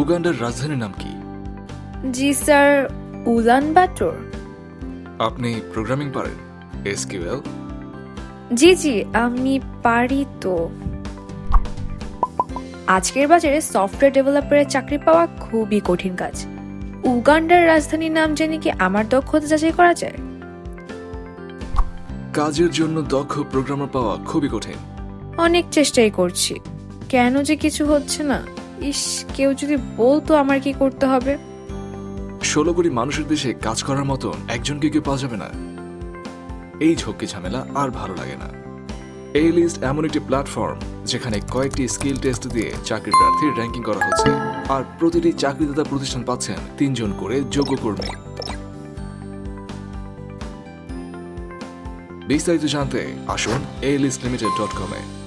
উগান্ডার রাজধানীর নাম কি? জি স্যার, উলানবাটর। আপনি প্রোগ্রামিং পারেন? এসকিউএল? জি আমি পারি তো। আজকের বাজারে সফটওয়্যার ডেভেলপারের চাকরি পাওয়া খুবই কঠিন কাজ। উগান্ডার রাজধানীর নাম জেনে কি আমার দক্ষতা যাচাই করা যায়? কাজের জন্য দক্ষ প্রোগ্রামার পাওয়া খুবই কঠিন। অনেক চেষ্টাই করছি, কেন যে কিছু হচ্ছে না। ইস, কেউ যদি বলতো আমার কি করতে হবে। 16 কোটি মানুষের দেশে কাজ করার মতন একজনকে কেউ পাওয়া যাবে না। এই ঝক্কি ঝামেলা আর ভালো লাগে না। এই লিস্ট এমন একটি প্ল্যাটফর্ম যেখানে কয়েকটি স্কিল টেস্ট দিয়ে চাকরি প্রার্থীর র্যাঙ্কিং করা হচ্ছে, আর প্রতিটি চাকরিদাতা প্রতিষ্ঠান পাচ্ছেন 3 জন করে যোগ্য কর্মী। বিস্তারিত জানতে আসুন alistLimited.com-এ।